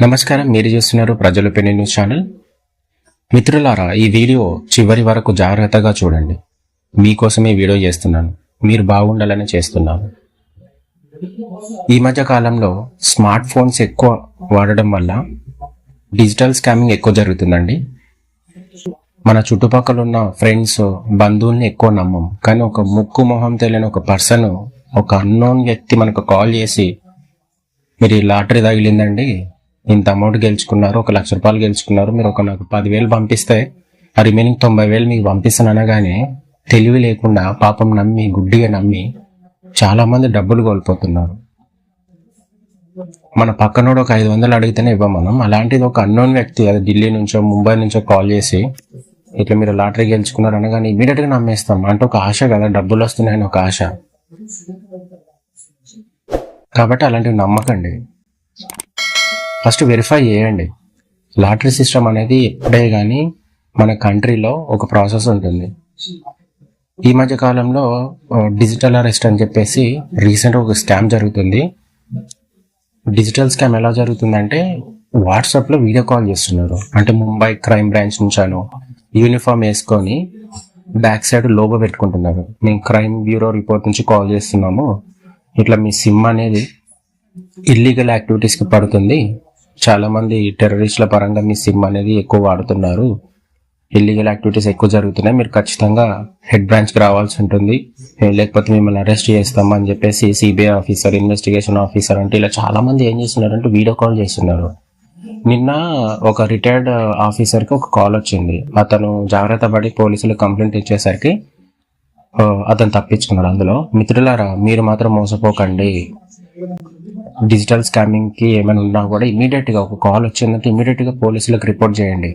నమస్కారం, మీరు చూస్తున్నారు ప్రజల పెన్ను న్యూస్ ఛానల్. మిత్రులారా, ఈ వీడియో చివరి వరకు జాగ్రత్తగా చూడండి. మీకోసమే వీడియో చేస్తున్నాను, మీరు బాగుండాలని చేస్తున్నాను. ఈ మధ్య కాలంలో స్మార్ట్ ఫోన్స్ ఎక్కువ వాడడం వల్ల డిజిటల్ స్కామింగ్ ఎక్కువ జరుగుతుందండి. మన చుట్టుపక్కల ఉన్న ఫ్రెండ్స్, బంధువుల్ని ఎక్కువ నమ్మం. కానీ ఒక ముక్కు మొహం తెలియని ఒక పర్సన్, ఒక అన్నోన్ వ్యక్తి మనకు కాల్ చేసి, మీరు ఈ లాటరీ తగిలిందండి, ఇంత అమౌంట్ గెలుచుకున్నారు, 1 లక్ష రూపాయలు గెలుచుకున్నారు, మీరు నాకు 10,000 పంపిస్తే ఆ రిమైనింగ్ 90,000 మీకు పంపిస్తాను అనగానే తెలివి లేకుండా పాపం నమ్మి, గుడ్డిగా నమ్మి చాలా మంది డబ్బులు కోల్పోతున్నారు. మన పక్కనోడు ఒక 500 అడిగితేనే ఇవ్వం మనం. అలాంటిది ఒక అన్నోన్ వ్యక్తి, అది ఢిల్లీ నుంచో ముంబై నుంచో కాల్ చేసి ఇట్లా మీరు లాటరీ గెలుచుకున్నారు అనగానే ఇమీడియట్ గా నమ్మేస్తాం. అంటే ఒక ఆశ కదా, డబ్బులు వస్తున్నాయని ఒక ఆశ. కాబట్టి అలాంటివి నమ్మకండి. ఫస్ట్ వెరిఫై చేయండి. లాటరీ సిస్టమ్ అనేది ఎప్పుడే కానీ మన కంట్రీలో ఒక ప్రాసెస్ ఉంటుంది. ఈ మధ్య కాలంలో డిజిటల్ అరెస్ట్ అని చెప్పేసి రీసెంట్ ఒక స్కామ్ జరుగుతుంది. డిజిటల్ స్కామ్ ఎలా జరుగుతుందంటే, వాట్సాప్లో వీడియో కాల్ చేస్తున్నారు. అంటే ముంబై క్రైమ్ బ్రాంచ్ నుంచాను యూనిఫామ్ వేసుకొని బ్యాక్ సైడ్ లోగో పెట్టుకుంటున్నారు. మేము క్రైమ్ బ్యూరో రిపోర్ట్ నుంచి కాల్ చేస్తున్నాము, ఇట్లా మీ సిమ్ అనేది ఇల్లీగల్ యాక్టివిటీస్కి పడుతుంది, చాలా మంది టెర్రరిస్టుల పరంగా మీ సిమ్ అనేది ఎక్కువ వాడుతున్నారు, ఇల్లీగల్ యాక్టివిటీస్ ఎక్కువ జరుగుతున్నాయి, మీరు ఖచ్చితంగా హెడ్ బ్రాంచ్కి రావాల్సి ఉంటుంది, లేకపోతే మిమ్మల్ని అరెస్ట్ చేస్తామా అని చెప్పేసి సిబిఐ ఆఫీసర్, ఇన్వెస్టిగేషన్ ఆఫీసర్ అంటే ఇలా చాలా మంది ఏం చేస్తున్నారంటే వీడియో కాల్ చేస్తున్నారు. నిన్న ఒక రిటైర్డ్ ఆఫీసర్కి ఒక కాల్ వచ్చింది. అతను జాగ్రత్త పడి పోలీసులకు కంప్లైంట్ ఇచ్చేసరికి అతను తప్పించుకున్నాడు. అందులో మిత్రులారా, మీరు మాత్రం మోసపోకండి. డిజిటల్ స్కామింగ్ కి ఏమైనా ఉన్నా కూడా ఇమీడియట్ గా ఒక కాల్ వచ్చిందంటే ఇమీడియట్ గా పోలీసులకు రిపోర్ట్ చేయండి.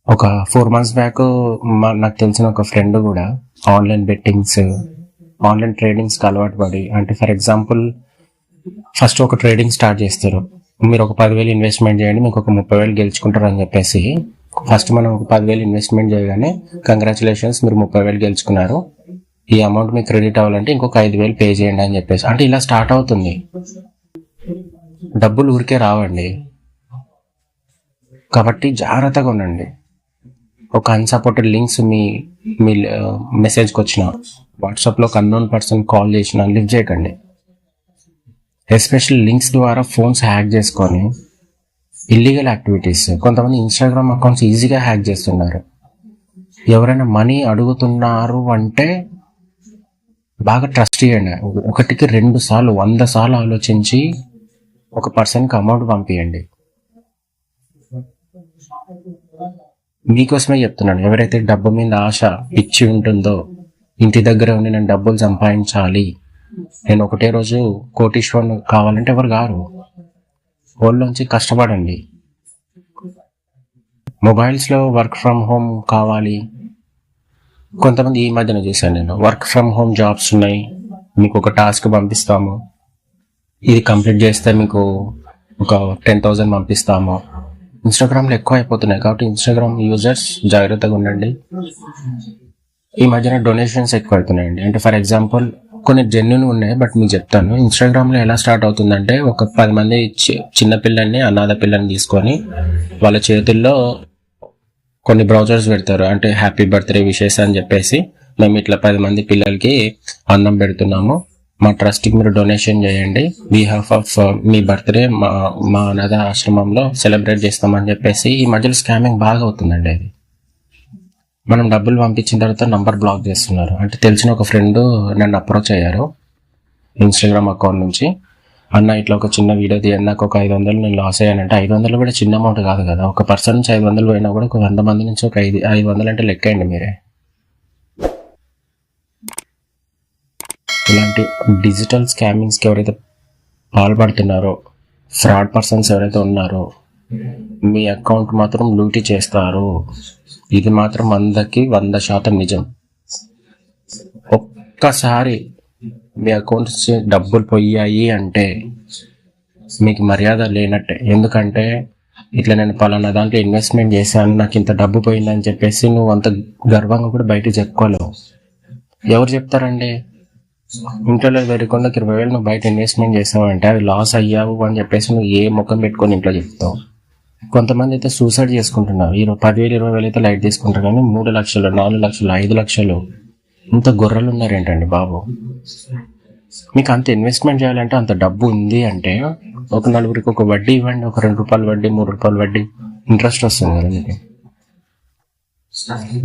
ఒక 4 months బ్యాక్ నాకు తెలిసిన ఒక ఫ్రెండ్ కూడా ఆన్లైన్ బెట్టింగ్స్, ఆన్లైన్ ట్రేడింగ్స్ కి అలవాటు పడి, అంటే ఫర్ ఎగ్జాంపుల్ ఫస్ట్ ఒక ట్రేడింగ్ స్టార్ట్ చేస్తారు, మీరు ఒక 10,000 ఇన్వెస్ట్మెంట్ చేయండి, మీకు ఒక 30,000 గెలుచుకుంటారు అని చెప్పేసి ఫస్ట్ మనం ఒక 10,000 ఇన్వెస్ట్మెంట్ చేయగానే కంగ్రాచులేషన్స్, మీరు 30,000 గెలుచుకున్నారు, ఈ అమౌంట్ మీకు క్రెడిట్ అవ్వాలంటే ఇంకొక 5,000 పే చేయండి అని చెప్పేసి, అంటే ఇలా స్టార్ట్ అవుతుంది. డబ్బులు ఊరికే రావండి. కాబట్టి జాగ్రత్తగా ఉండండి. ఒక అన్సపోర్టెడ్ లింక్స్ మీ మెసేజ్కి వచ్చిన, వాట్సాప్లో ఒక అన్నోన్ పర్సన్ కాల్ చేసిన లిఫ్ట్ చేయకండి. ఎస్పెషల్లీ లింక్స్ ద్వారా ఫోన్స్ హ్యాక్ చేసుకొని ఇల్లీగల్ యాక్టివిటీస్, కొంతమంది ఇన్స్టాగ్రామ్ అకౌంట్స్ ఈజీగా హ్యాక్ చేస్తున్నారు. ఎవరైనా మనీ అడుగుతున్నారు అంటే బాగా ట్రస్ట్ చేయండి. 1కి 2 సార్లు 100 సార్లు ఆలోచించి ఒక పర్సన్కి అమౌంట్ పంపించండి. మీకోసమే చెప్తున్నాను, ఎవరైతే డబ్బు మీద ఆశ పిచ్చి ఉంటుందో, ఇంటి దగ్గర ఉండి నేను డబ్బులు సంపాదించాలి, నేను ఒకటే రోజు కోటీశ్వరుని కావాలంటే ఎవరు కారు. వాళ్ళలోంచి కష్టపడండి. మొబైల్స్లో వర్క్ ఫ్రమ్ హోమ్ కావాలి. కొంతమంది ఈ మధ్యన చూశాను నేను, వర్క్ ఫ్రమ్ హోమ్ జాబ్స్ ఉన్నాయి, మీకు ఒక టాస్క్ పంపిస్తాము, ఇది కంప్లీట్ చేస్తే మీకు ఒక 10,000 పంపిస్తాము. ఇన్స్టాగ్రామ్లో ఎక్కువ అయిపోతున్నాయి. కాబట్టి ఇన్స్టాగ్రామ్ యూజర్స్ జాగ్రత్తగా ఉండండి. ఈ మధ్యన డొనేషన్స్ ఎక్కువ అవుతున్నాయండి. అంటే ఫర్ ఎగ్జాంపుల్ కొన్ని జెన్యున్ ఉన్నాయి, బట్ మీకు చెప్తాను. ఇన్స్టాగ్రామ్లో ఎలా స్టార్ట్ అవుతుందంటే, ఒక 10 మంది చిన్న పిల్లల్ని, అనాథ పిల్లల్ని తీసుకొని వాళ్ళ చేతుల్లో కొన్ని బ్రౌజర్స్ పెడతారు. అంటే హ్యాపీ బర్త్డే విషెస్ అని చెప్పేసి, మేము ఇట్లా 10 మంది పిల్లలకి అన్నం పెడుతున్నాము, మా ట్రస్ట్కి మీరు డొనేషన్ చేయండి, బిహాఫ్ ఆఫ్ మీ బర్త్డే మా అనాథ ఆశ్రమంలో సెలబ్రేట్ చేస్తామని చెప్పేసి ఈ మధ్యలో స్కామింగ్ బాగా అవుతుందండి. అది మనం డబ్బులు పంపించిన తర్వాత నంబర్ బ్లాక్ చేస్తున్నారు. అంటే తెలిసిన ఒక ఫ్రెండ్ నన్ను అప్రోచ్ అయ్యారు ఇన్స్టాగ్రామ్ అకౌంట్ నుంచి, అన్న ఇట్లా ఒక చిన్న వీడియో తీయండి, నాకు ఒక 500 నేను లాస్ అయ్యానంటే, 500 కూడా చిన్న అమౌంట్ కాదు కదా. ఒక పర్సన్ నుంచి 500 పోయినా కూడా ఒక 100 మంది నుంచి ఒక 500 అంటే లెక్కండి మీరే. ఇలాంటి డిజిటల్ స్కామింగ్స్కి ఎవరైతే పాల్పడుతున్నారో, ఫ్రాడ్ పర్సన్స్ ఎవరైతే ఉన్నారో, మీ అకౌంట్ మాత్రం లూటీ చేస్తారు. ఇది మాత్రం 100కి 100% నిజం. ఒక్కసారి మీ అకౌంట్స్ డబ్బులు పోయాయి అంటే మీకు మర్యాద లేనట్టే. ఎందుకంటే ఇట్లా నేను పలానా దాంట్లో ఇన్వెస్ట్మెంట్ చేశాను, నాకు ఇంత డబ్బు పోయిందని చెప్పేసి నువ్వు అంత గర్వంగా కూడా బయట చెప్పుకోలేవు. ఎవరు చెప్తారండి? ఇంట్లో వెరకుండా 20,000 నువ్వు బయట ఇన్వెస్ట్మెంట్ చేసావంటే అవి లాస్ అయ్యావు అని చెప్పేసి నువ్వు ఏ ముఖం పెట్టుకొని ఇంట్లో చెప్తావు. కొంతమంది అయితే సూసైడ్ చేసుకుంటున్నారు. 10,000 20,000 అయితే లైట్ తీసుకుంటారు, కానీ 3 లక్షలు 4 లక్షలు 5 లక్షలు ఇంత గొర్రెలు ఉన్నారేంటండి బాబు. మీకు అంత ఇన్వెస్ట్మెంట్ చేయాలంటే, అంత డబ్బు ఉంది అంటే ఒక నలుగురికి ఒక వడ్డీ ఇవ్వండి, ఒక 2 రూపాయలు వడ్డీ 3 రూపాయలు వడ్డీ ఇంట్రెస్ట్ వస్తుంది కదా మీకు.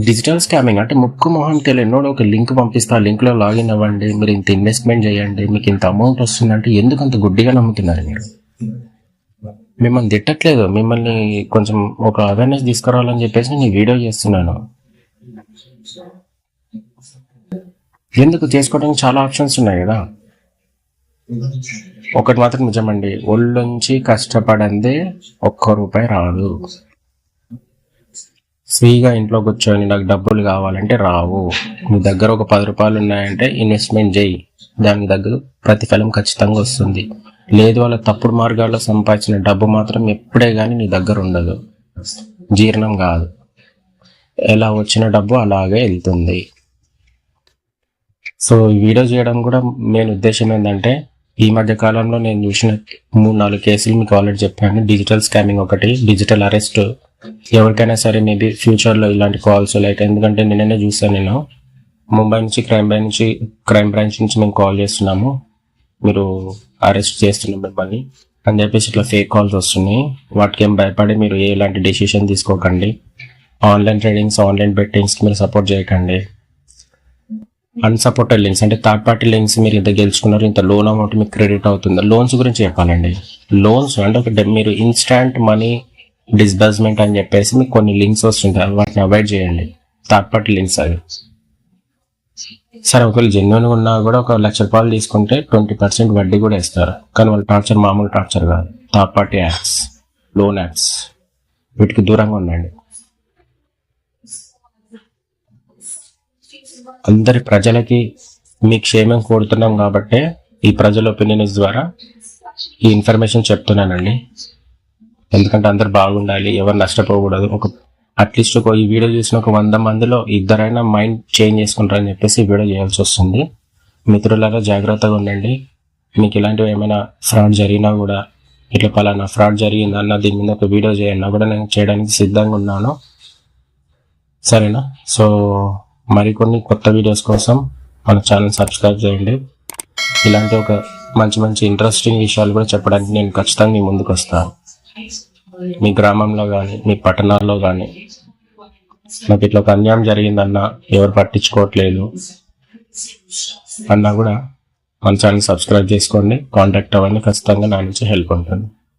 డిజిటల్ స్కామింగ్ అంటే ముక్కు మొహం తెలియనోడు ఒక లింక్ పంపిస్తే ఆ లింక్లో లాగిన్ అవ్వండి, మీరు ఇంత ఇన్వెస్ట్మెంట్ చేయండి, మీకు ఇంత అమౌంట్ వస్తుందంటే ఎందుకు అంత గుడ్డిగా నమ్ముతున్నారు మీరు? మిమ్మల్ని తిట్టట్లేదు, మిమ్మల్ని కొంచెం ఒక అవేర్నెస్ తీసుకురావాలని చెప్పేసి నేను వీడియో చేస్తున్నాను. ఎందుకు చేసుకోవడానికి చాలా ఆప్షన్స్ ఉన్నాయి కదా. ఒకటి మాత్రం నిజమండి, ఒళ్ళుంచి కష్టపడందే ₹1 రాదు. ఫ్రీగా ఇంట్లో కూర్చొని నాకు డబ్బులు కావాలంటే రావు. మీ దగ్గర ఒక 10 రూపాయలు ఉన్నాయంటే ఇన్వెస్ట్మెంట్ చేయి, దానికి దగ్గర ప్రతిఫలం ఖచ్చితంగా వస్తుంది. లేదు వాళ్ళ తప్పుడు మార్గాల్లో సంపాదించిన డబ్బు మాత్రం ఎప్పుడే కానీ నీ దగ్గర ఉండదు, జీర్ణం కాదు. ఎలా వచ్చిన డబ్బు అలాగే వెళ్తుంది. సో ఈ వీడియో చేయడం కూడా మెయిన్ ఉద్దేశం ఏంటంటే, ఈ మధ్య కాలంలో నేను చూసిన 3-4 కేసులు మీకు ఆల్రెడీ చెప్పాను. డిజిటల్ స్కామింగ్ ఒకటి, డిజిటల్ అరెస్ట్. ఎవరికైనా సరే మేబీ ఫ్యూచర్లో ఇలాంటి కాల్స్ లైట్, ఎందుకంటే నిన్ననే చూసాను నేను, ముంబై నుంచి క్రైమ్ బ్రాంచ్ నుంచి మేము కాల్ చేస్తున్నాము, మీరు అరెస్ట్ చేస్తున్నాం మిమ్మల్ని అని చెప్పేసి ఇట్లా ఫేక్ కాల్స్ వస్తున్నాయి. వాటికి ఏం భయపడి మీరు ఎలాంటి డెసిషన్ తీసుకోకండి. ఆన్లైన్ ట్రేడింగ్స్, ఆన్లైన్ బెట్టింగ్స్కి మీరు సపోర్ట్ చేయకండి. అన్సపోర్టెడ్ లింక్స్ అంటే థర్డ్ పార్టీ లింక్స్, మీరు ఇంత గెలుచుకున్నారు, ఇంత లోన్ అమౌంట్ మీకు క్రెడిట్ అవుతుంది. లోన్స్ గురించి చెప్పాలండి. లోన్స్ అంటే ఒక మీరు ఇన్స్టాంట్ మనీ డిస్బర్స్మెంట్ అని చెప్పేసి మీకు కొన్ని లింక్స్ వస్తుంటాయి, వాటిని అవాయిడ్ చేయండి. థర్డ్ పార్టీ లింక్స్ అవి. సరే ఒకవేళ జెన్యున్గా ఉన్నా కూడా ఒక ₹1,00,000 తీసుకుంటే 20% వడ్డీ కూడా ఇస్తారు, కానీ వాళ్ళ టార్చర్ మామూలు టార్చర్ కాదు. Third party apps, loan apps, వీటికి దూరంగా ఉండండి. అందరి ప్రజలకి మీ క్షేమం కోరుతున్నాం కాబట్టి ఈ ప్రజల ఒపీనియన్స్ ద్వారా ఈ ఇన్ఫర్మేషన్ చెప్తున్నానండి. ఎందుకంటే అందరు బాగుండాలి, ఎవరు నష్టపోకూడదు. అట్లీస్ట్ ఈ వీడియో చూసిన 100 మందిలో ఇద్దరైనా మైండ్ చేంజ్ చేసుకుంటారని చెప్పేసి ఈ వీడియో చేయాల్సి వస్తుంది. మిత్రులారా జాగ్రత్తగా ఉండండి. మీకు ఇలాంటివి ఏమైనా ఫ్రాడ్ జరిగినా కూడా, ఇట్లా పలానా ఫ్రాడ్ జరిగిందన్న దీని మీద ఒక వీడియో చేయన్నా కూడా నేను చేయడానికి సిద్ధంగా ఉన్నాను. సరేనా? సో మరికొన్ని కొత్త వీడియోస్ కోసం మన ఛానల్ సబ్స్క్రైబ్ చేయండి. ఇలాంటి ఒక మంచి ఇంట్రెస్టింగ్ విషయాలు కూడా చెప్పడానికి నేను ఖచ్చితంగా మీ ముందుకు వస్తాను. మీ గ్రామంలో కానీ మీ పట్టణాల్లో కానీ నాకు ఇట్లా ఒక అన్యాయం జరిగిందన్నా, ఎవరు పట్టించుకోవట్లేదు అన్నా కూడా మన ఛానల్ సబ్స్క్రైబ్ చేసుకోండి, కాంటాక్ట్ అవ్వండి. ఖచ్చితంగా నా నుంచి హెల్ప్ ఉంటుంది.